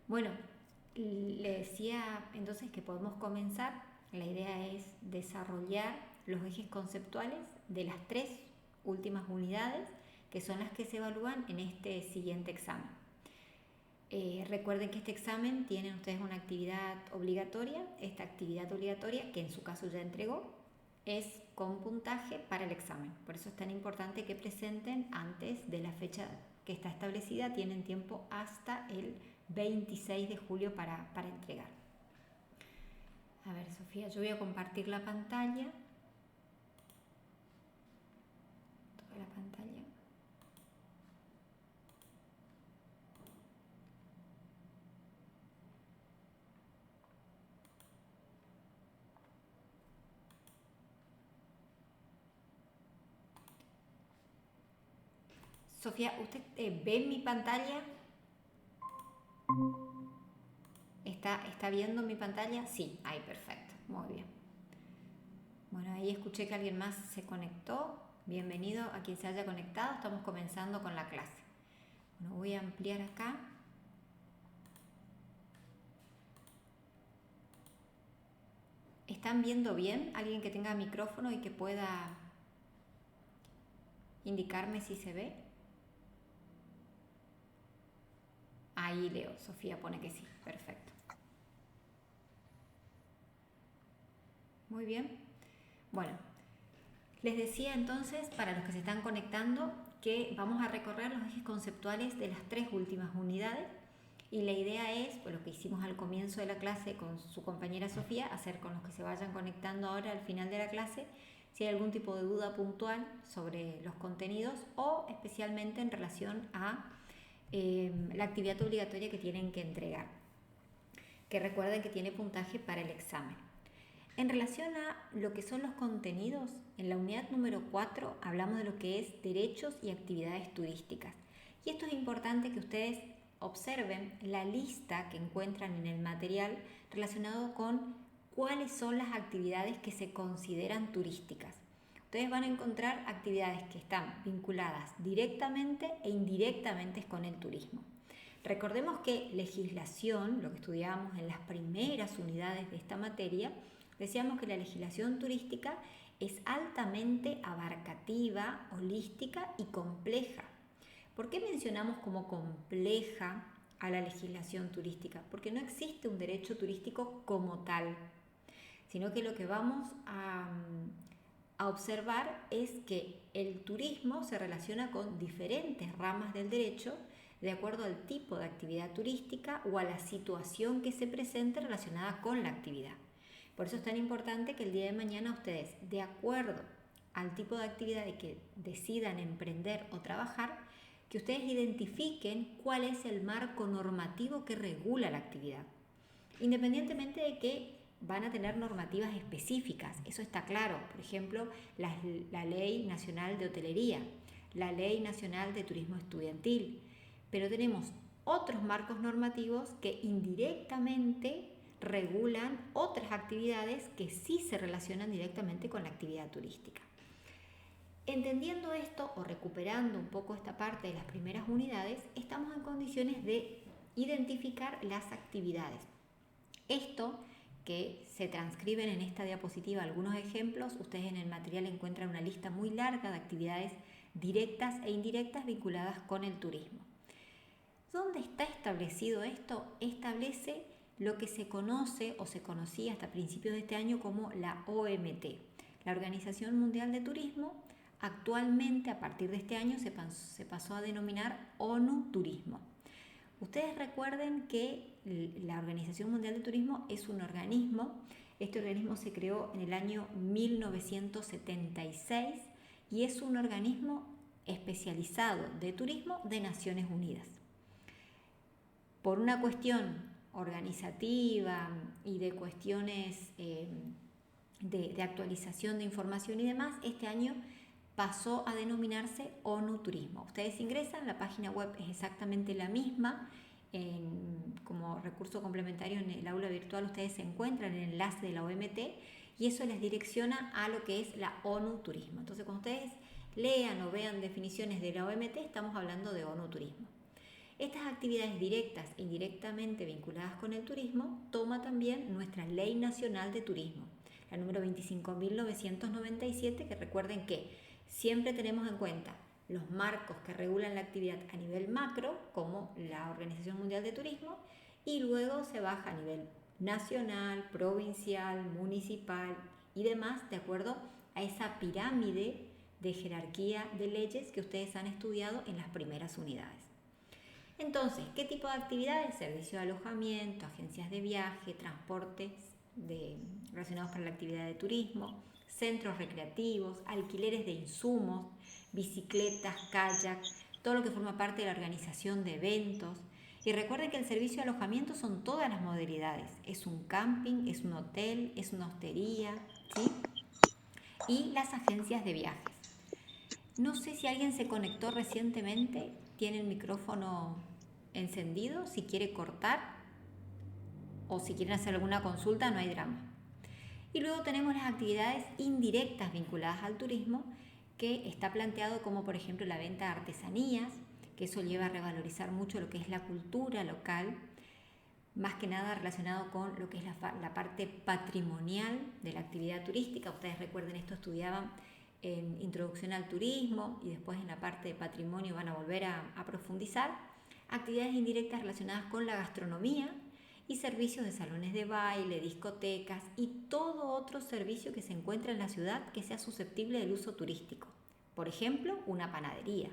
Bueno, le decía entonces que podemos comenzar. La idea es desarrollar los ejes conceptuales de las tres últimas unidades, que son las que se evalúan en este siguiente examen. Recuerden que este examen tienen ustedes una actividad obligatoria. Esta actividad obligatoria, que en su caso ya entregó, es con puntaje para el examen. Por eso es tan importante que presenten antes de la fecha que está establecida. Tienen tiempo hasta el 26 de julio para entregar. A ver, Sofía, yo voy a compartir la pantalla. Toda la pantalla. Sofía, ¿usted ve mi pantalla? ¿Está viendo mi pantalla? Sí, ahí, perfecto, muy bien. Bueno, ahí escuché que alguien más se conectó. Bienvenido a quien se haya conectado. Estamos comenzando con la clase. Bueno, voy a ampliar acá. ¿Están viendo bien? ¿Alguien que tenga micrófono y que pueda indicarme si se ve? Ahí leo, Sofía pone que sí, perfecto. Muy bien. Bueno, les decía entonces, para los que se están conectando, que vamos a recorrer los ejes conceptuales de las tres últimas unidades y la idea es, pues lo que hicimos al comienzo de la clase con su compañera Sofía, hacer con los que se vayan conectando ahora al final de la clase, si hay algún tipo de duda puntual sobre los contenidos o especialmente en relación a la actividad obligatoria que tienen que entregar, que recuerden que tiene puntaje para el examen. En relación a lo que son los contenidos, en la unidad número 4 hablamos de lo que es derechos y actividades turísticas. Y esto es importante que ustedes observen la lista que encuentran en el material relacionado con cuáles son las actividades que se consideran turísticas. Ustedes van a encontrar actividades que están vinculadas directamente e indirectamente con el turismo. Recordemos que legislación, lo que estudiábamos en las primeras unidades de esta materia, decíamos que la legislación turística es altamente abarcativa, holística y compleja. ¿Por qué mencionamos como compleja a la legislación turística? Porque no existe un derecho turístico como tal, sino que lo que vamos a observar es que el turismo se relaciona con diferentes ramas del derecho de acuerdo al tipo de actividad turística o a la situación que se presente relacionada con la actividad. Por eso es tan importante que el día de mañana ustedes, de acuerdo al tipo de actividad que decidan emprender o trabajar, que ustedes identifiquen cuál es el marco normativo que regula la actividad. Independientemente de que van a tener normativas específicas, eso está claro. Por ejemplo, la Ley Nacional de Hotelería, la Ley Nacional de Turismo Estudiantil, pero tenemos otros marcos normativos que indirectamente regulan otras actividades que sí se relacionan directamente con la actividad turística. Entendiendo esto o recuperando un poco esta parte de las primeras unidades, estamos en condiciones de identificar las actividades. Esto que se transcriben en esta diapositiva algunos ejemplos, ustedes en el material encuentran una lista muy larga de actividades directas e indirectas vinculadas con el turismo. ¿Dónde está establecido esto? Establece lo que se conoce o se conocía hasta principios de este año como la OMT, la Organización Mundial de Turismo. Actualmente, a partir de este año, se pasó a denominar ONU Turismo. Ustedes recuerden que la Organización Mundial de Turismo es un organismo. Este organismo se creó en el año 1976 y es un organismo especializado de turismo de Naciones Unidas. Por una cuestión organizativa y de cuestiones de actualización de información y demás, este año pasó a denominarse ONU Turismo. Ustedes ingresan, la página web es exactamente la misma. Como recurso complementario en el aula virtual ustedes encuentran el enlace de la OMT y eso les direcciona a lo que es la ONU Turismo. Entonces, cuando ustedes lean o vean definiciones de la OMT, estamos hablando de ONU Turismo. Estas actividades directas e indirectamente vinculadas con el turismo toma también nuestra Ley Nacional de Turismo, la número 25.997, que recuerden que siempre tenemos en cuenta los marcos que regulan la actividad a nivel macro, como la Organización Mundial de Turismo, y luego se baja a nivel nacional, provincial, municipal y demás, de acuerdo a esa pirámide de jerarquía de leyes que ustedes han estudiado en las primeras unidades. Entonces, ¿qué tipo de actividades? Servicio de alojamiento, agencias de viaje, transportes relacionados para la actividad de turismo, centros recreativos, alquileres de insumos, bicicletas, kayak, todo lo que forma parte de la organización de eventos. Y recuerden que el servicio de alojamiento son todas las modalidades. Es un camping, es un hotel, es una hostería, ¿sí? Y las agencias de viajes. No sé si alguien se conectó recientemente, tiene el micrófono encendido, si quiere cortar o si quieren hacer alguna consulta, no hay drama. Y luego tenemos las actividades indirectas vinculadas al turismo, que está planteado como por ejemplo la venta de artesanías, que eso lleva a revalorizar mucho lo que es la cultura local, más que nada relacionado con lo que es la parte patrimonial de la actividad turística. Ustedes recuerden, esto estudiaban en Introducción al Turismo y después en la parte de patrimonio van a volver a profundizar. Actividades indirectas relacionadas con la gastronomía y servicios de salones de baile, discotecas y todo otro servicio que se encuentra en la ciudad que sea susceptible del uso turístico. Por ejemplo, una panadería,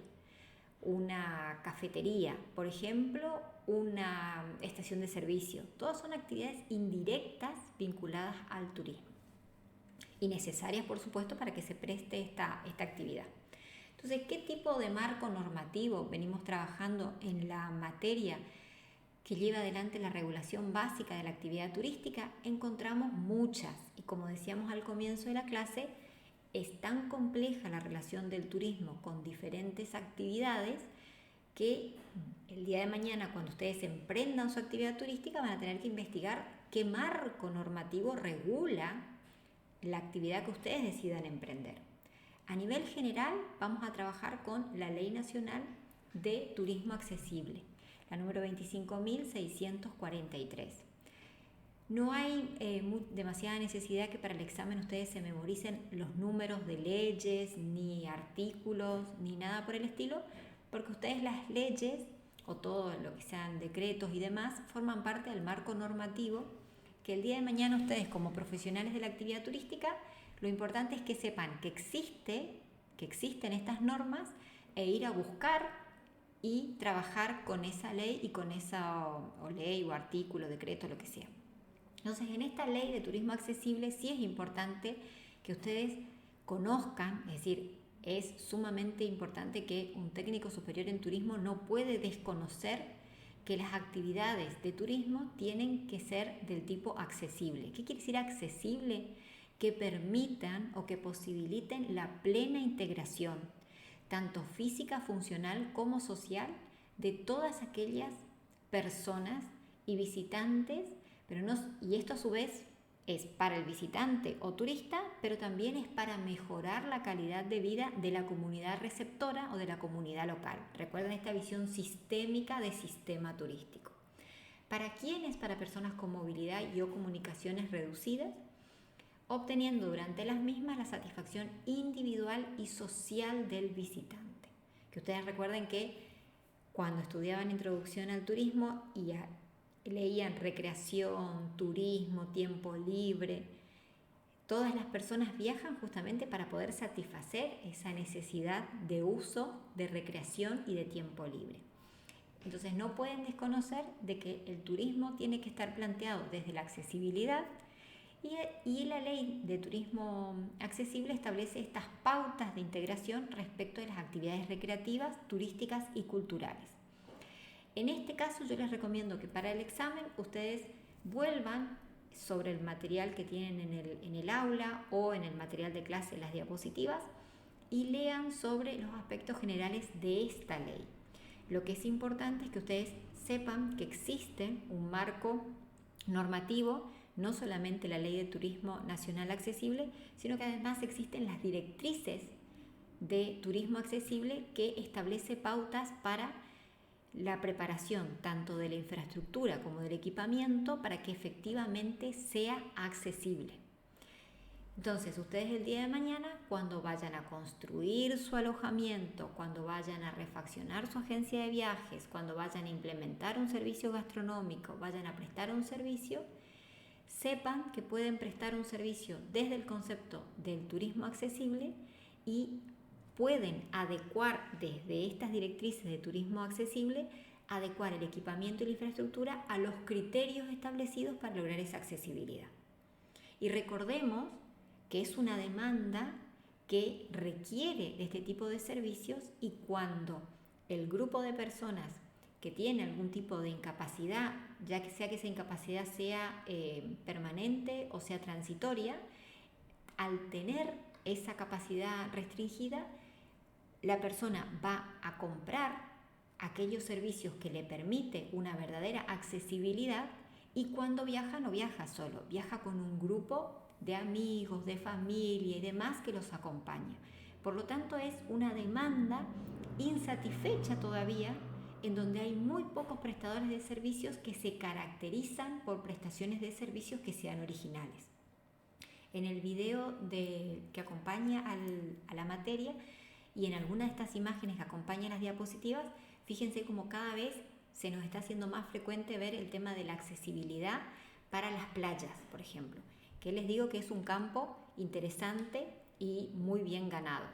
una cafetería, por ejemplo, una estación de servicio. Todas son actividades indirectas vinculadas al turismo y necesarias, por supuesto, para que se preste esta actividad. Entonces, ¿qué tipo de marco normativo venimos trabajando en la materia que lleva adelante la regulación básica de la actividad turística? Encontramos muchas, y como decíamos al comienzo de la clase, es tan compleja la relación del turismo con diferentes actividades que el día de mañana, cuando ustedes emprendan su actividad turística, van a tener que investigar qué marco normativo regula la actividad que ustedes decidan emprender. A nivel general, vamos a trabajar con la Ley Nacional de Turismo Accesible, la número 25.643. No hay demasiada necesidad que para el examen ustedes se memoricen los números de leyes, ni artículos, ni nada por el estilo, porque ustedes las leyes, o todo lo que sean decretos y demás, forman parte del marco normativo que el día de mañana ustedes como profesionales de la actividad turística, lo importante es que sepan que existen estas normas e ir a buscar y trabajar con esa ley y con esa o ley o artículo, decreto, lo que sea. Entonces, en esta ley de turismo accesible sí es importante que ustedes conozcan, es decir, es sumamente importante que un técnico superior en turismo no puede desconocer que las actividades de turismo tienen que ser del tipo accesible. ¿Qué quiere decir accesible? Que permitan o que posibiliten la plena integración, tanto física, funcional como social, de todas aquellas personas y visitantes, y esto a su vez es para el visitante o turista, pero también es para mejorar la calidad de vida de la comunidad receptora o de la comunidad local. Recuerden esta visión sistémica de sistema turístico. ¿Para quiénes? Para personas con movilidad y o comunicaciones reducidas, obteniendo durante las mismas la satisfacción individual y social del visitante. Que ustedes recuerden que cuando estudiaban Introducción al Turismo y leían recreación, turismo, tiempo libre, todas las personas viajan justamente para poder satisfacer esa necesidad de uso, de recreación y de tiempo libre. Entonces no pueden desconocer de que el turismo tiene que estar planteado desde la accesibilidad y la ley de turismo accesible establece estas pautas de integración respecto de las actividades recreativas, turísticas y culturales. En este caso yo les recomiendo que para el examen ustedes vuelvan sobre el material que tienen en el aula o en el material de clase, las diapositivas, y lean sobre los aspectos generales de esta ley. Lo que es importante es que ustedes sepan que existe un marco normativo, no solamente la Ley de Turismo Nacional Accesible, sino que además existen las directrices de turismo accesible que establece pautas para la preparación tanto de la infraestructura como del equipamiento para que efectivamente sea accesible. Entonces, ustedes el día de mañana, cuando vayan a construir su alojamiento, cuando vayan a refaccionar su agencia de viajes, cuando vayan a implementar un servicio gastronómico, vayan a prestar un servicio, sepan que pueden prestar un servicio desde el concepto del turismo accesible y pueden adecuar desde estas directrices de turismo accesible, adecuar el equipamiento y la infraestructura a los criterios establecidos para lograr esa accesibilidad. Y recordemos que es una demanda que requiere de este tipo de servicios, y cuando el grupo de personas que tiene algún tipo de incapacidad, ya que sea esa incapacidad sea permanente o sea transitoria, al tener esa capacidad restringida, la persona va a comprar aquellos servicios que le permite una verdadera accesibilidad, y cuando viaja no viaja solo, viaja con un grupo de amigos, de familia y demás que los acompaña. Por lo tanto, es una demanda insatisfecha todavía, en donde hay muy pocos prestadores de servicios que se caracterizan por prestaciones de servicios que sean originales. En el video que acompaña a la materia y en algunas de estas imágenes que acompañan las diapositivas, fíjense cómo cada vez se nos está haciendo más frecuente ver el tema de la accesibilidad para las playas, por ejemplo, que les digo que es un campo interesante y muy bien ganado.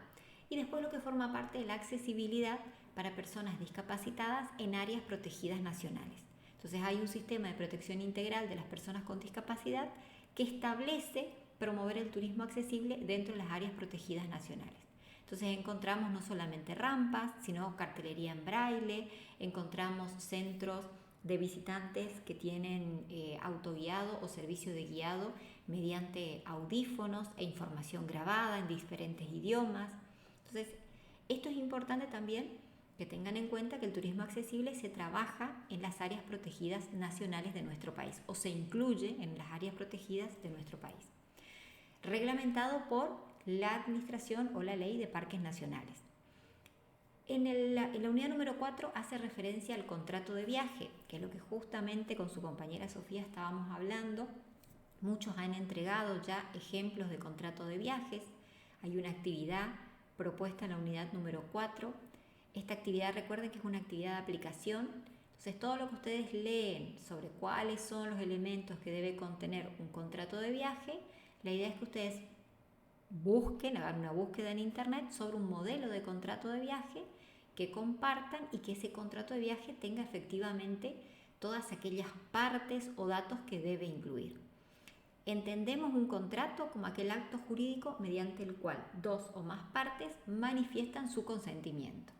Y después lo que forma parte de la accesibilidad para personas discapacitadas en áreas protegidas nacionales. Entonces hay un sistema de protección integral de las personas con discapacidad que establece promover el turismo accesible dentro de las áreas protegidas nacionales. Entonces encontramos no solamente rampas, sino cartelería en braille, encontramos centros de visitantes que tienen autoguiado o servicio de guiado mediante audífonos e información grabada en diferentes idiomas. Entonces, esto es importante también que tengan en cuenta que el turismo accesible se trabaja en las áreas protegidas nacionales de nuestro país, o se incluye en las áreas protegidas de nuestro país, reglamentado por la Administración o la Ley de Parques Nacionales. En la unidad número 4 hace referencia al contrato de viaje, que es lo que justamente con su compañera Sofía estábamos hablando. Muchos han entregado ya ejemplos de contrato de viajes. Hay una actividad propuesta en la unidad número 4. Esta actividad, recuerden que es una actividad de aplicación. Entonces, todo lo que ustedes leen sobre cuáles son los elementos que debe contener un contrato de viaje, la idea es que ustedes busquen, hagan una búsqueda en internet sobre un modelo de contrato de viaje, que compartan y que ese contrato de viaje tenga efectivamente todas aquellas partes o datos que debe incluir. Entendemos un contrato como aquel acto jurídico mediante el cual dos o más partes manifiestan su consentimiento.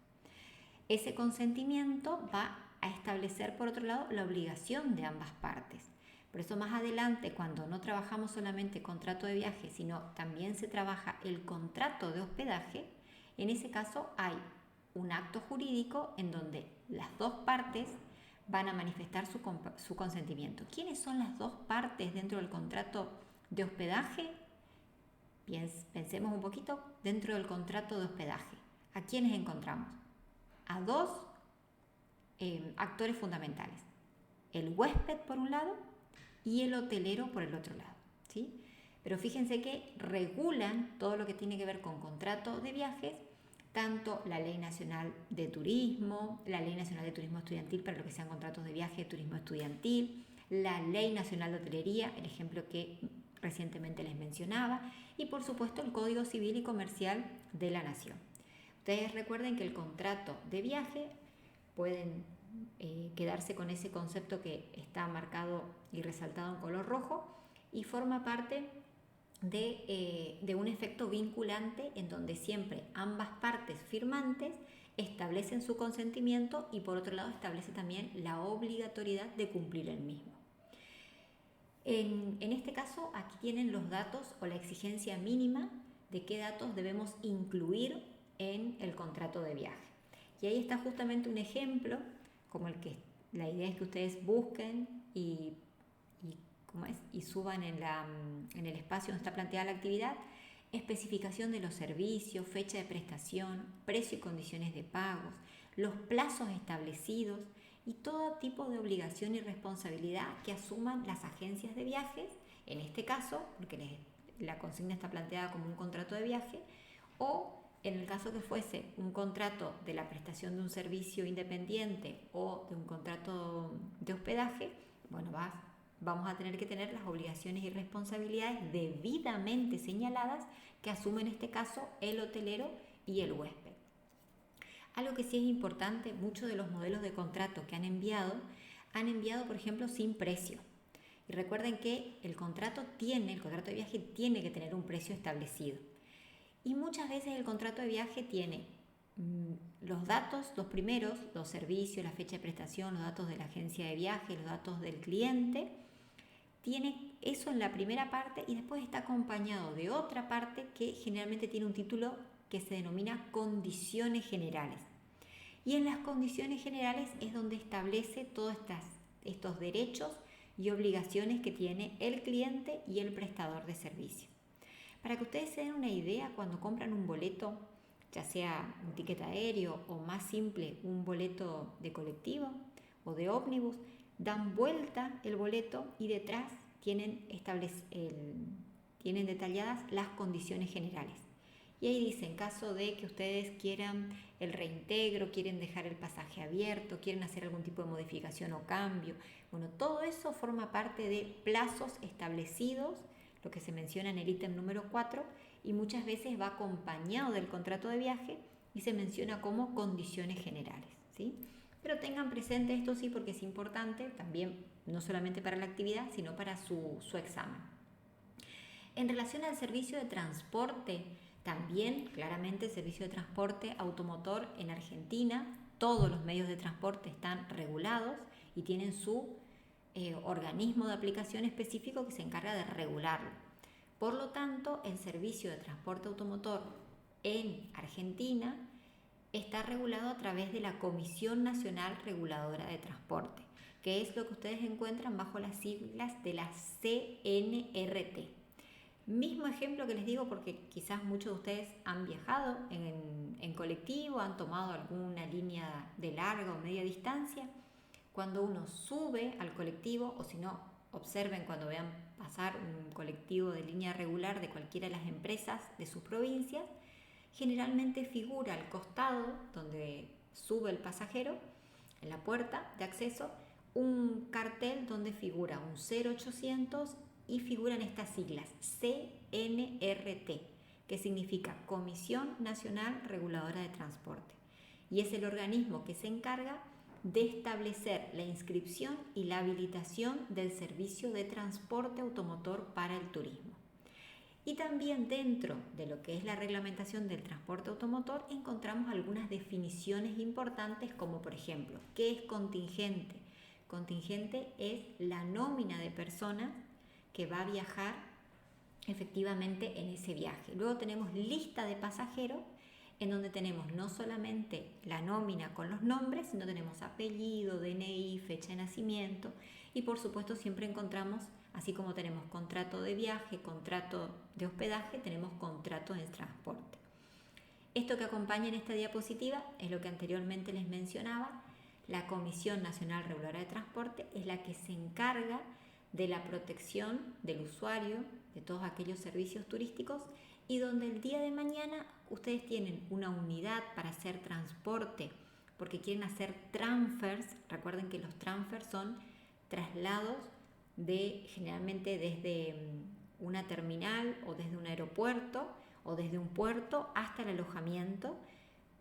Ese consentimiento va a establecer, por otro lado, la obligación de ambas partes. Por eso más adelante, cuando no trabajamos solamente contrato de viaje, sino también se trabaja el contrato de hospedaje, en ese caso hay un acto jurídico en donde las dos partes van a manifestar su consentimiento. ¿Quiénes son las dos partes dentro del contrato de hospedaje? Pensemos un poquito dentro del contrato de hospedaje. ¿A quiénes encontramos? A dos actores fundamentales. El huésped por un lado y el hotelero por el otro lado, ¿sí? Pero fíjense que regulan todo lo que tiene que ver con contrato de viajes, tanto la Ley Nacional de Turismo, la Ley Nacional de Turismo Estudiantil para lo que sean contratos de viaje de turismo estudiantil, la Ley Nacional de Hotelería, el ejemplo que recientemente les mencionaba, y por supuesto el Código Civil y Comercial de la Nación. Ustedes recuerden que el contrato de viaje pueden quedarse con ese concepto que está marcado y resaltado en color rojo, y forma parte de un efecto vinculante en donde siempre ambas partes firmantes establecen su consentimiento y por otro lado establece también la obligatoriedad de cumplir el mismo. En este caso, aquí tienen los datos o la exigencia mínima de qué datos debemos incluir en el contrato de viaje. Y ahí está justamente un ejemplo, como el que la idea es que ustedes busquen y suban en el espacio donde está planteada la actividad: especificación de los servicios, fecha de prestación, precio y condiciones de pagos, los plazos establecidos y todo tipo de obligación y responsabilidad que asuman las agencias de viajes, en este caso, porque la consigna está planteada como un contrato de viaje, o en el caso que fuese un contrato de la prestación de un servicio independiente o de un contrato de hospedaje, bueno, vamos a tener que tener las obligaciones y responsabilidades debidamente señaladas que asume en este caso el hotelero y el huésped. Algo que sí es importante, muchos de los modelos de contrato que han enviado, por ejemplo, sin precio. Y recuerden que el contrato de viaje tiene que tener un precio establecido. Y muchas veces el contrato de viaje tiene los datos, los primeros, los servicios, la fecha de prestación, los datos de la agencia de viaje, los datos del cliente. Tiene eso en la primera parte y después está acompañado de otra parte que generalmente tiene un título que se denomina condiciones generales. Y en las condiciones generales es donde establece todos estos derechos y obligaciones que tiene el cliente y el prestador de servicio. Para que ustedes se den una idea, cuando compran un boleto, ya sea un ticket aéreo o más simple, un boleto de colectivo o de ómnibus, dan vuelta el boleto y detrás tienen detalladas las condiciones generales. Y ahí dice, en caso de que ustedes quieran el reintegro, quieren dejar el pasaje abierto, quieren hacer algún tipo de modificación o cambio, bueno, todo eso forma parte de plazos establecidos, lo que se menciona en el ítem número 4, y muchas veces va acompañado del contrato de viaje y se menciona como condiciones generales, ¿sí? Pero tengan presente esto sí porque es importante también, no solamente para la actividad, sino para su examen. En relación al servicio de transporte, también claramente el servicio de transporte automotor en Argentina, todos los medios de transporte están regulados y tienen su organismo de aplicación específico que se encarga de regularlo. Por lo tanto, el servicio de transporte automotor en Argentina está regulado a través de la Comisión Nacional Reguladora de Transporte, que es lo que ustedes encuentran bajo las siglas de la CNRT. Mismo ejemplo que les digo porque quizás muchos de ustedes han viajado en colectivo, han tomado alguna línea de larga o media distancia. Cuando uno sube al colectivo, o si no, observen cuando vean pasar un colectivo de línea regular de cualquiera de las empresas de sus provincias, generalmente figura al costado donde sube el pasajero, en la puerta de acceso, un cartel donde figura un 0800 y figuran estas siglas CNRT, que significa Comisión Nacional Reguladora de Transporte. Y es el organismo que se encarga de establecer la inscripción y la habilitación del servicio de transporte automotor para el turismo. Y también dentro de lo que es la reglamentación del transporte automotor encontramos algunas definiciones importantes como por ejemplo, ¿qué es contingente? Contingente es la nómina de personas que va a viajar efectivamente en ese viaje. Luego tenemos lista de pasajeros en donde tenemos no solamente la nómina con los nombres, sino tenemos apellido, DNI, fecha de nacimiento y por supuesto siempre encontramos, así como tenemos contrato de viaje, contrato de hospedaje, tenemos contrato de transporte. Esto que acompaña en esta diapositiva es lo que anteriormente les mencionaba. La Comisión Nacional Reguladora de Transporte es la que se encarga de la protección del usuario, de todos aquellos servicios turísticos y donde el día de mañana ustedes tienen una unidad para hacer transporte porque quieren hacer transfers. Recuerden que los transfers son traslados generalmente desde una terminal o desde un aeropuerto o desde un puerto hasta el alojamiento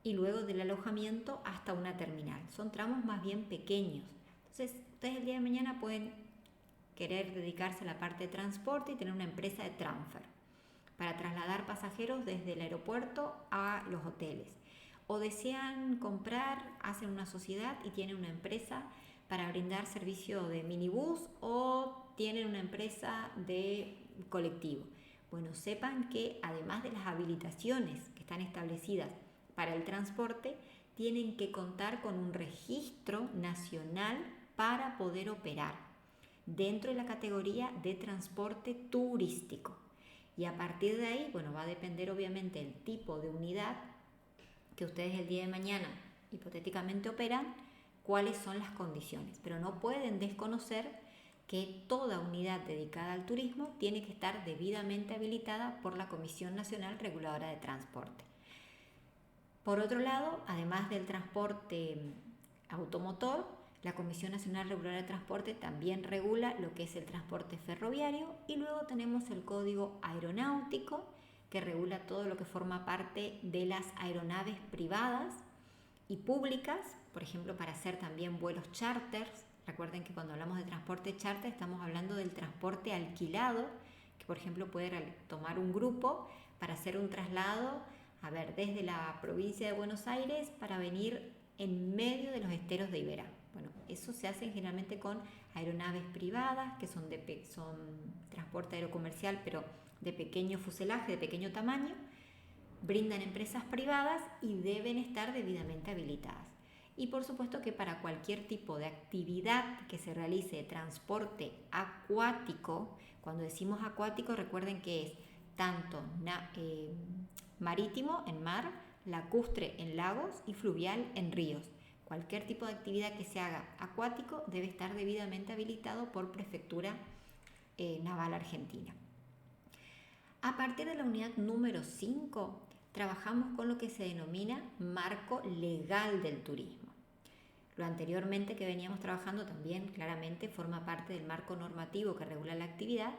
y luego del alojamiento hasta una terminal. Son tramos más bien pequeños. Entonces ustedes el día de mañana pueden querer dedicarse a la parte de transporte y tener una empresa de transfer para trasladar pasajeros desde el aeropuerto a los hoteles. O desean comprar, hacen una sociedad y tienen una empresa para brindar servicio de minibús o tienen una empresa de colectivo. Bueno, sepan que además de las habilitaciones que están establecidas para el transporte, tienen que contar con un registro nacional para poder operar dentro de la categoría de transporte turístico. Y a partir de ahí, bueno, va a depender obviamente el tipo de unidad que ustedes el día de mañana hipotéticamente operan, cuáles son las condiciones, pero no pueden desconocer que toda unidad dedicada al turismo tiene que estar debidamente habilitada por la Comisión Nacional Reguladora de Transporte. Por otro lado, además del transporte automotor, la Comisión Nacional Reguladora de Transporte también regula lo que es el transporte ferroviario, y luego tenemos el Código Aeronáutico, que regula todo lo que forma parte de las aeronaves privadas y públicas, por ejemplo, para hacer también vuelos charters. Recuerden que cuando hablamos de transporte charter estamos hablando del transporte alquilado, que por ejemplo puede tomar un grupo para hacer un traslado, desde la provincia de Buenos Aires para venir en medio de los esteros de Iberá. Bueno, eso se hace generalmente con aeronaves privadas, que son transporte aerocomercial, pero de pequeño fuselaje, de pequeño tamaño, brindan empresas privadas y deben estar debidamente habilitadas. Y por supuesto que para cualquier tipo de actividad que se realice de transporte acuático, cuando decimos acuático recuerden que es tanto marítimo en mar, lacustre en lagos y fluvial en ríos. Cualquier tipo de actividad que se haga acuático debe estar debidamente habilitado por Prefectura Naval Argentina. A partir de la unidad número 5, trabajamos con lo que se denomina marco legal del turismo. Lo anteriormente que veníamos trabajando también claramente forma parte del marco normativo que regula la actividad,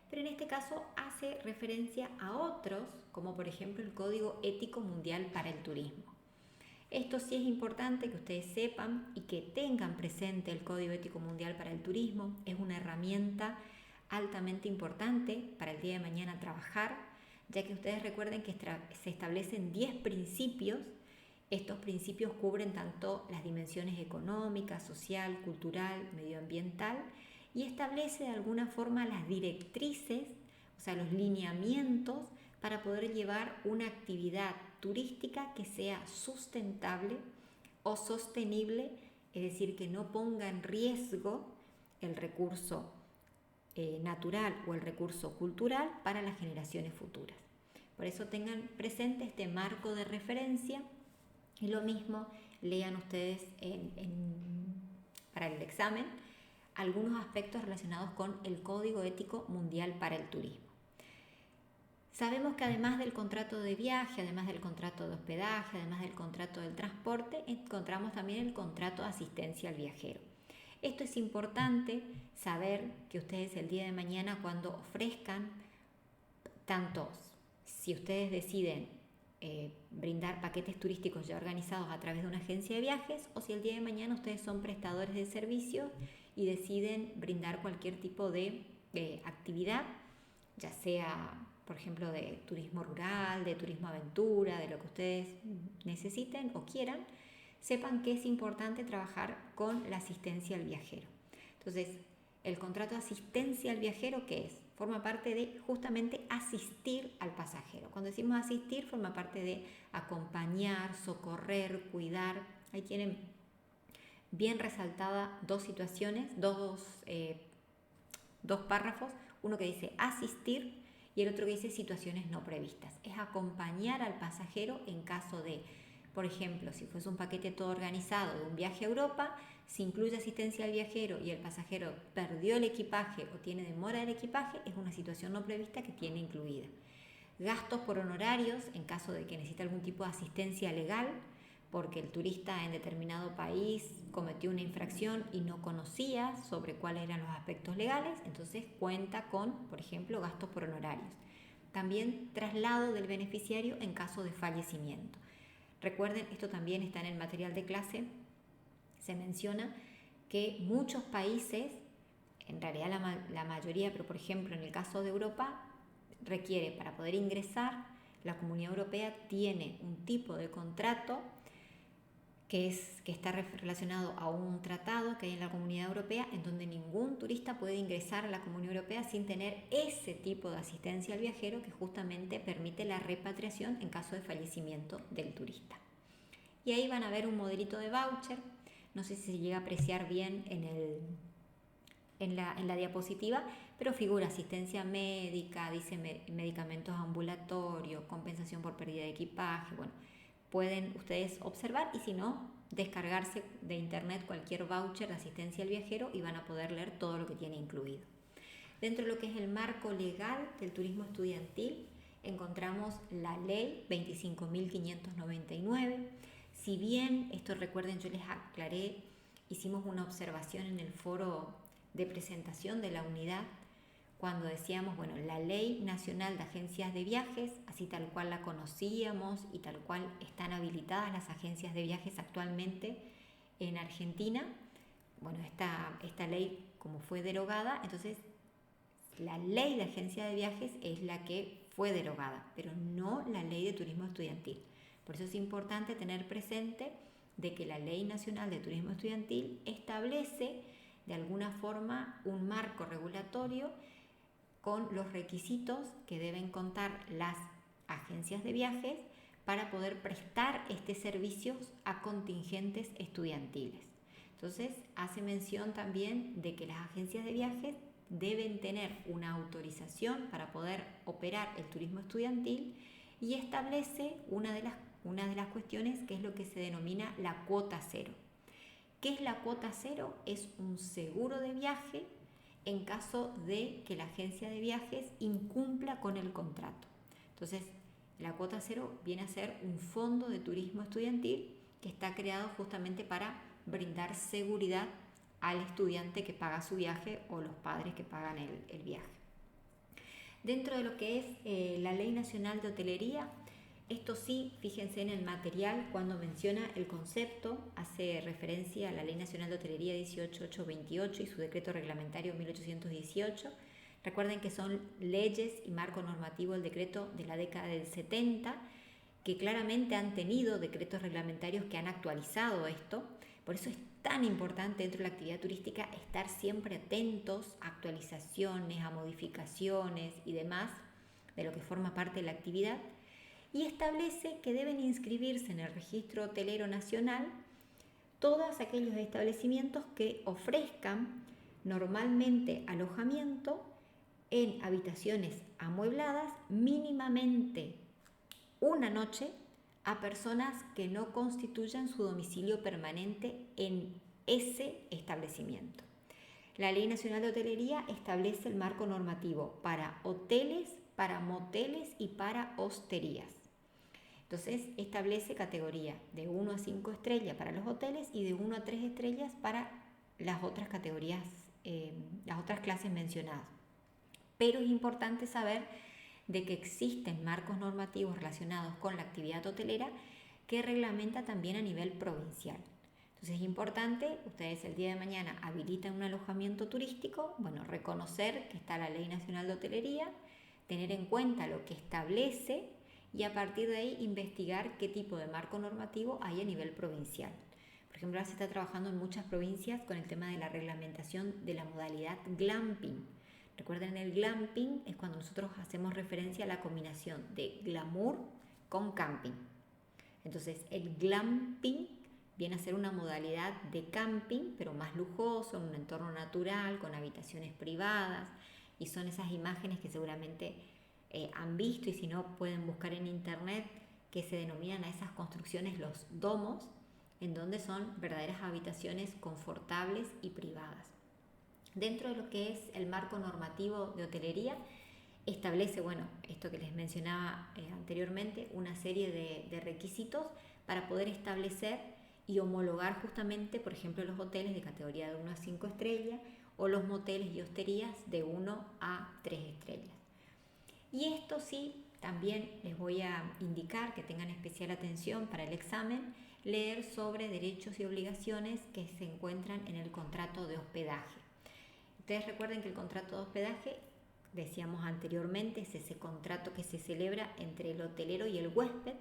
pero en este caso hace referencia a otros, como por ejemplo el Código Ético Mundial para el Turismo. Esto sí es importante que ustedes sepan y que tengan presente el Código Ético Mundial para el Turismo. Es una herramienta altamente importante para el día de mañana trabajar, ya que ustedes recuerden que se establecen 10 principios. Estos principios cubren tanto las dimensiones económica, social, cultural, medioambiental, y establece de alguna forma las directrices, o sea, los lineamientos para poder llevar una actividad turística que sea sustentable o sostenible, es decir, que no ponga en riesgo el recurso natural o el recurso cultural para las generaciones futuras. Por eso tengan presente este marco de referencia, y lo mismo lean ustedes para el examen algunos aspectos relacionados con el Código Ético Mundial para el Turismo. Sabemos que además del contrato de viaje, además del contrato de hospedaje, además del contrato del transporte, encontramos también el contrato de asistencia al viajero. Esto es importante saber que ustedes el día de mañana, cuando ofrezcan, tanto si ustedes deciden brindar paquetes turísticos ya organizados a través de una agencia de viajes, o si el día de mañana ustedes son prestadores de servicios y deciden brindar cualquier tipo de actividad, ya sea por ejemplo de turismo rural, de turismo aventura, de lo que ustedes necesiten o quieran, sepan que es importante trabajar con la asistencia al viajero. Entonces, el contrato de asistencia al viajero, ¿qué es? Forma parte de justamente asistir al pasajero. Cuando decimos asistir, forma parte de acompañar, socorrer, cuidar. Ahí tienen bien resaltadas dos situaciones, dos párrafos, uno que dice asistir y el otro que dice situaciones no previstas. Es acompañar al pasajero en caso de, por ejemplo, si fuese un paquete todo organizado de un viaje a Europa, si incluye asistencia al viajero y el pasajero perdió el equipaje o tiene demora del equipaje, es una situación no prevista que tiene incluida. Gastos por honorarios en caso de que necesite algún tipo de asistencia legal, porque el turista en determinado país cometió una infracción y no conocía sobre cuáles eran los aspectos legales, entonces cuenta con, por ejemplo, gastos por honorarios. También traslado del beneficiario en caso de fallecimiento. Recuerden, esto también está en el material de clase, se menciona que muchos países, en realidad la mayoría, pero por ejemplo en el caso de Europa, requiere para poder ingresar, la Comunidad Europea tiene un tipo de contrato que está relacionado a un tratado que hay en la Comunidad Europea, en donde ningún turista puede ingresar a la Comunidad Europea sin tener ese tipo de asistencia al viajero que justamente permite la repatriación en caso de fallecimiento del turista. Y ahí van a ver un modelito de voucher, no sé si se llega a apreciar bien en la diapositiva, pero figura asistencia médica, dice medicamentos ambulatorios, compensación por pérdida de equipaje, bueno, pueden ustedes observar y si no, descargarse de internet cualquier voucher de asistencia al viajero y van a poder leer todo lo que tiene incluido. Dentro de lo que es el marco legal del turismo estudiantil, encontramos la ley 25.599. Si bien, esto recuerden, yo les aclaré, hicimos una observación en el foro de presentación de la unidad, cuando decíamos, bueno, la Ley Nacional de Agencias de Viajes, así tal cual la conocíamos y tal cual están habilitadas las agencias de viajes actualmente en Argentina. Bueno, esta ley, como fue derogada, entonces la Ley de Agencias de Viajes es la que fue derogada, pero no la Ley de Turismo Estudiantil. Por eso es importante tener presente de que la Ley Nacional de Turismo Estudiantil establece de alguna forma un marco regulatorio con los requisitos que deben contar las agencias de viajes para poder prestar este servicio a contingentes estudiantiles. Entonces, hace mención también de que las agencias de viajes deben tener una autorización para poder operar el turismo estudiantil y establece una de las cuestiones que es lo que se denomina la cuota cero. ¿Qué es la cuota cero? Es un seguro de viaje en caso de que la agencia de viajes incumpla con el contrato. Entonces, la cuota cero viene a ser un fondo de turismo estudiantil que está creado justamente para brindar seguridad al estudiante que paga su viaje o los padres que pagan el viaje. Dentro de lo que es la Ley Nacional de Hotelería, esto sí, fíjense en el material cuando menciona el concepto, hace referencia a la Ley Nacional de Hotelería 18828 y su decreto reglamentario 1818. Recuerden que son leyes y marco normativo del decreto de la década del 70, que claramente han tenido decretos reglamentarios que han actualizado esto. Por eso es tan importante dentro de la actividad turística estar siempre atentos a actualizaciones, a modificaciones y demás de lo que forma parte de la actividad. Y establece que deben inscribirse en el Registro Hotelero Nacional todos aquellos establecimientos que ofrezcan normalmente alojamiento en habitaciones amuebladas mínimamente una noche a personas que no constituyan su domicilio permanente en ese establecimiento. La Ley Nacional de Hotelería establece el marco normativo para hoteles, para moteles y para hosterías. Entonces establece categoría de 1 a 5 estrellas para los hoteles y de 1 a 3 estrellas para las otras categorías, las otras clases mencionadas. Pero es importante saber de que existen marcos normativos relacionados con la actividad hotelera que reglamenta también a nivel provincial. Entonces es importante, ustedes el día de mañana habilitan un alojamiento turístico, bueno, reconocer que está la Ley Nacional de Hotelería, tener en cuenta lo que establece y a partir de ahí investigar qué tipo de marco normativo hay a nivel provincial. Por ejemplo, ahora se está trabajando en muchas provincias con el tema de la reglamentación de la modalidad glamping. Recuerden, el glamping es cuando nosotros hacemos referencia a la combinación de glamour con camping. Entonces, el glamping viene a ser una modalidad de camping, pero más lujoso, en un entorno natural, con habitaciones privadas, y son esas imágenes que seguramente han visto, y si no pueden buscar en internet, que se denominan a esas construcciones los domos, en donde son verdaderas habitaciones confortables y privadas. Dentro de lo que es el marco normativo de hotelería, establece, bueno, esto que les mencionaba anteriormente, una serie de requisitos para poder establecer y homologar justamente, por ejemplo, los hoteles de categoría de 1 a 5 estrellas o los moteles y hosterías de 1 a 3 estrellas. Y esto sí, también les voy a indicar que tengan especial atención para el examen, leer sobre derechos y obligaciones que se encuentran en el contrato de hospedaje. Ustedes recuerden que el contrato de hospedaje, decíamos anteriormente, es ese contrato que se celebra entre el hotelero y el huésped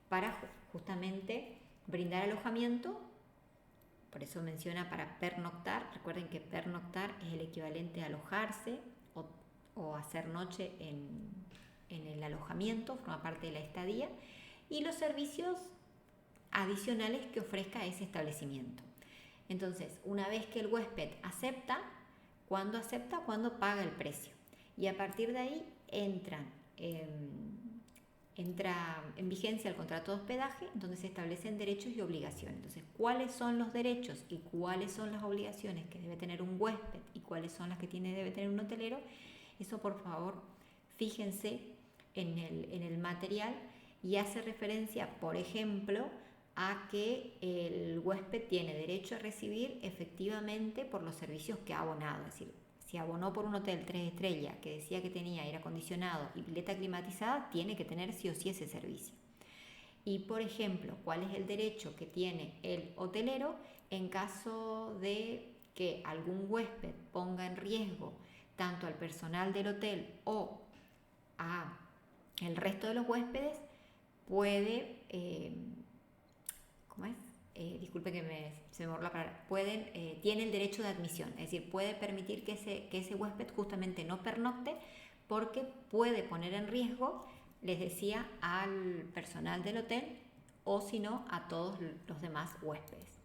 para justamente brindar alojamiento. Por eso menciona para pernoctar. Recuerden que pernoctar es el equivalente a alojarse o hacer noche en el alojamiento, forma parte de la estadía, y los servicios adicionales que ofrezca ese establecimiento. Entonces, una vez que el huésped acepta, ¿cuándo acepta? Cuando paga el precio. Y a partir de ahí entran entra en vigencia el contrato de hospedaje, donde se establecen derechos y obligaciones. Entonces, ¿cuáles son los derechos y cuáles son las obligaciones que debe tener un huésped y cuáles son las que debe tener un hotelero? Eso, por favor, fíjense en el material, y hace referencia, por ejemplo, a que el huésped tiene derecho a recibir efectivamente por los servicios que ha abonado. Es decir, si abonó por un hotel 3 estrellas que decía que tenía aire acondicionado y pileta climatizada, tiene que tener sí o sí ese servicio. Y, por ejemplo, ¿cuál es el derecho que tiene el hotelero en caso de que algún huésped ponga en riesgo tanto al personal del hotel o a el resto de los huéspedes? Puede, disculpe que se me borró la palabra, tiene el derecho de admisión, es decir, puede permitir que ese huésped justamente no pernocte porque puede poner en riesgo, les decía, al personal del hotel o si no a todos los demás huéspedes.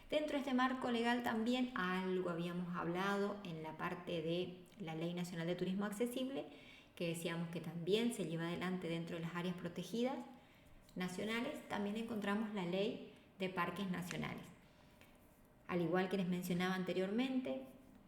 Dentro de este marco legal también algo habíamos hablado en la parte de la Ley Nacional de Turismo Accesible, que decíamos que también se lleva adelante dentro de las áreas protegidas nacionales. También encontramos la Ley de Parques Nacionales. Al igual que les mencionaba anteriormente,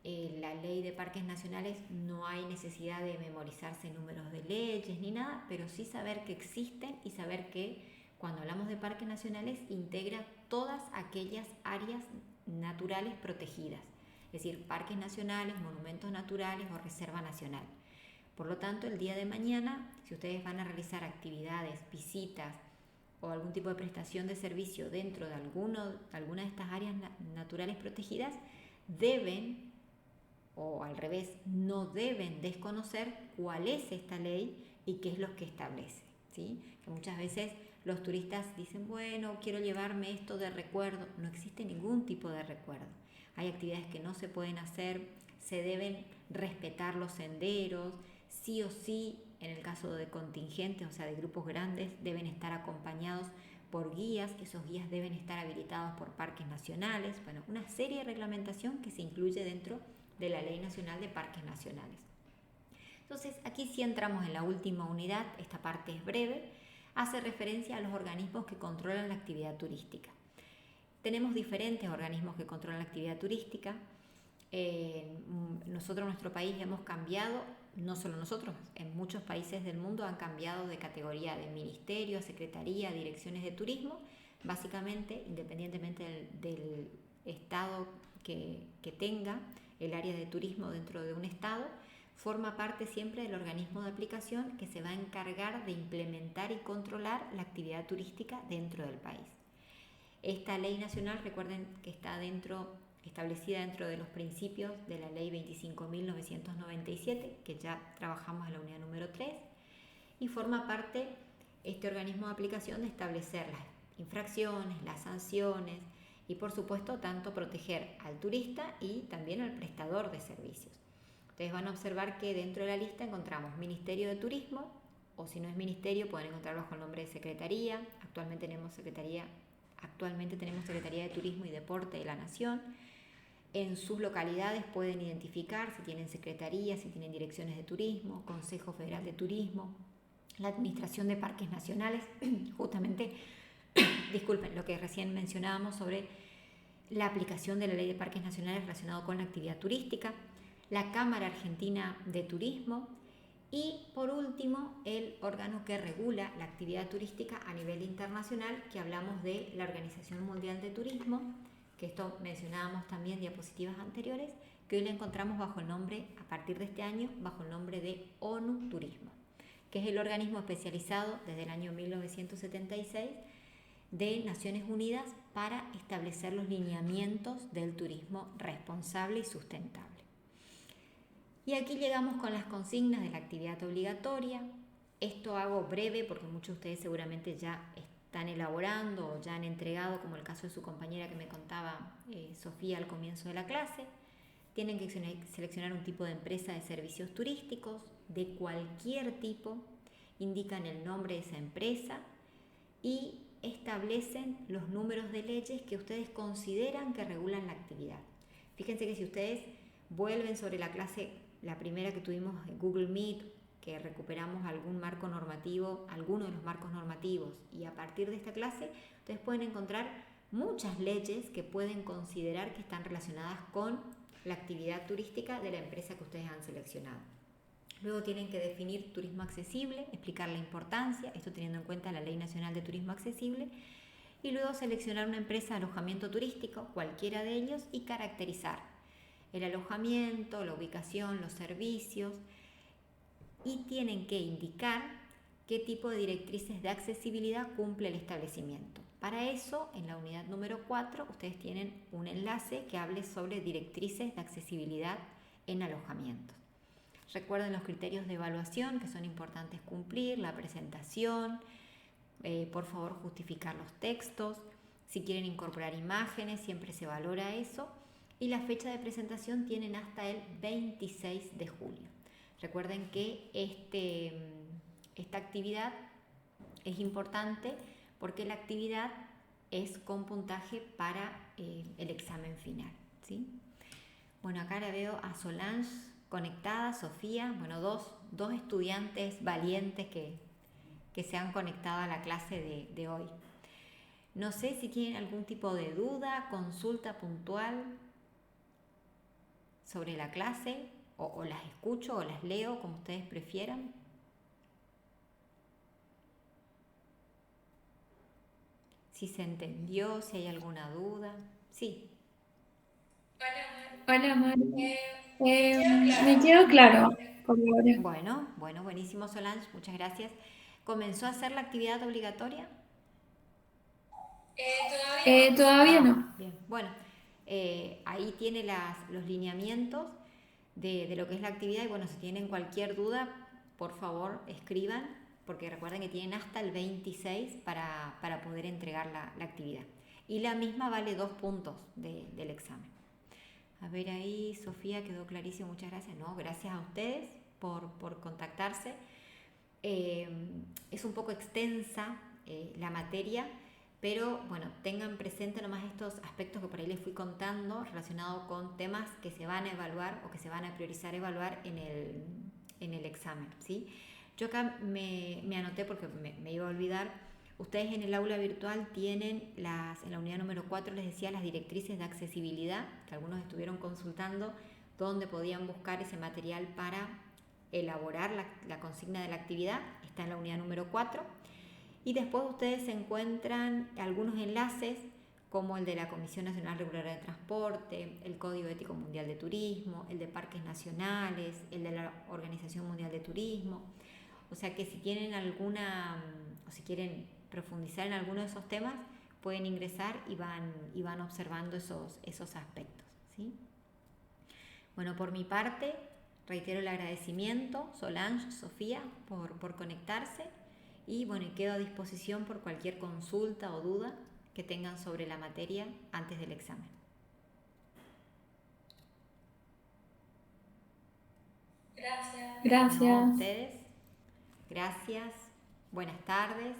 la Ley de Parques Nacionales no hay necesidad de memorizarse números de leyes ni nada, pero sí saber que existen y saber que cuando hablamos de parques nacionales integra todas aquellas áreas naturales protegidas, es decir, parques nacionales, monumentos naturales o reserva nacional. Por lo tanto, el día de mañana, si ustedes van a realizar actividades, visitas o algún tipo de prestación de servicio dentro de alguna de estas áreas naturales protegidas, deben, o al revés, no deben desconocer cuál es esta ley y qué es lo que establece, ¿sí? Que muchas veces los turistas dicen, bueno, quiero llevarme esto de recuerdo. No existe ningún tipo de recuerdo. Hay actividades que no se pueden hacer, se deben respetar los senderos, sí o sí, en el caso de contingentes, o sea, de grupos grandes, deben estar acompañados por guías. Esos guías deben estar habilitados por parques nacionales. Bueno, una serie de reglamentación que se incluye dentro de la Ley Nacional de Parques Nacionales. Entonces, aquí sí entramos en la última unidad. Esta parte es breve. Hace referencia a los organismos que controlan la actividad turística. Tenemos diferentes organismos que controlan la actividad turística. Nosotros en nuestro país hemos cambiado, no solo nosotros, en muchos países del mundo han cambiado de categoría de ministerio a secretaría, direcciones de turismo, básicamente independientemente del estado que tenga el área de turismo dentro de un estado, forma parte siempre del organismo de aplicación que se va a encargar de implementar y controlar la actividad turística dentro del país. Esta ley nacional, recuerden que está establecida dentro de los principios de la ley 25.997, que ya trabajamos en la unidad número 3, y forma parte este organismo de aplicación de establecer las infracciones, las sanciones y, por supuesto, tanto proteger al turista y también al prestador de servicios. Ustedes van a observar que dentro de la lista encontramos Ministerio de Turismo, o si no es ministerio pueden encontrarlo bajo el nombre de Secretaría. Actualmente tenemos Secretaría de Turismo y Deporte de la Nación. En sus localidades pueden identificar si tienen secretarías, si tienen direcciones de turismo, Consejo Federal de Turismo, la Administración de Parques Nacionales, justamente, disculpen, lo que recién mencionábamos sobre la aplicación de la Ley de Parques Nacionales relacionado con la actividad turística, la Cámara Argentina de Turismo y, por último, el órgano que regula la actividad turística a nivel internacional, que hablamos de la Organización Mundial de Turismo, que esto mencionábamos también en diapositivas anteriores, que hoy la encontramos bajo el nombre, a partir de este año, bajo el nombre de ONU Turismo, que es el organismo especializado desde el año 1976 de Naciones Unidas para establecer los lineamientos del turismo responsable y sustentable. Y aquí llegamos con las consignas de la actividad obligatoria. Esto hago breve porque muchos de ustedes seguramente ya están elaborando o ya han entregado, como el caso de su compañera que me contaba Sofía al comienzo de la clase. Tienen que seleccionar un tipo de empresa de servicios turísticos de cualquier tipo, indican el nombre de esa empresa y establecen los números de leyes que ustedes consideran que regulan la actividad. Fíjense que si ustedes vuelven sobre la clase, la primera que tuvimos en Google Meet, que recuperamos algún marco normativo, alguno de los marcos normativos, y a partir de esta clase ustedes pueden encontrar muchas leyes que pueden considerar que están relacionadas con la actividad turística de la empresa que ustedes han seleccionado. Luego tienen que definir turismo accesible, explicar la importancia, esto teniendo en cuenta la Ley Nacional de Turismo Accesible, y luego seleccionar una empresa de alojamiento turístico, cualquiera de ellos, y caracterizar el alojamiento, la ubicación, los servicios, y tienen que indicar qué tipo de directrices de accesibilidad cumple el establecimiento. Para eso, en la unidad número 4, ustedes tienen un enlace que hable sobre directrices de accesibilidad en alojamientos. Recuerden los criterios de evaluación que son importantes cumplir, la presentación, por favor justificar los textos, si quieren incorporar imágenes siempre se valora eso, y la fecha de presentación tienen hasta el 26 de julio. Recuerden que esta actividad es importante porque la actividad es con puntaje para el examen final, ¿sí? Bueno, acá la veo a Solange conectada, Sofía, bueno, dos estudiantes valientes que se han conectado a la clase de hoy. No sé si tienen algún tipo de duda, consulta puntual sobre la clase, o las escucho o las leo, como ustedes prefieran. Si se entendió, si hay alguna duda. Sí. Hola, Mari. Me quedó claro por ahora. Bueno, buenísimo, Solange, muchas gracias. ¿Comenzó a hacer la actividad obligatoria? Todavía no. Bien. Bueno, ahí tiene los lineamientos de lo que es la actividad, y bueno, si tienen cualquier duda, por favor escriban, porque recuerden que tienen hasta el 26 para poder entregar la actividad. Y la misma vale 2 puntos del examen. A ver ahí, Sofía, quedó clarísimo, muchas gracias. No, gracias a ustedes por contactarse. Es un poco extensa la materia, pero bueno, tengan presente nomás estos aspectos que por ahí les fui contando relacionados con temas que se van a evaluar o que se van a priorizar evaluar en el examen, ¿sí? Yo acá me anoté porque me iba a olvidar. Ustedes en el aula virtual tienen en la unidad número 4 les decía las directrices de accesibilidad, que algunos estuvieron consultando, donde podían buscar ese material para elaborar la consigna de la actividad, está en la unidad número 4. Y después ustedes encuentran algunos enlaces como el de la Comisión Nacional Reguladora de Transporte, el Código Ético Mundial de Turismo, el de Parques Nacionales, el de la Organización Mundial de Turismo. O sea que si tienen o si quieren profundizar en alguno de esos temas, pueden ingresar y van observando esos aspectos, ¿sí? Bueno, por mi parte, reitero el agradecimiento, Solange, Sofía, por conectarse, y bueno, quedo a disposición por cualquier consulta o duda que tengan sobre la materia antes del examen. Gracias. No, ustedes, gracias, buenas tardes.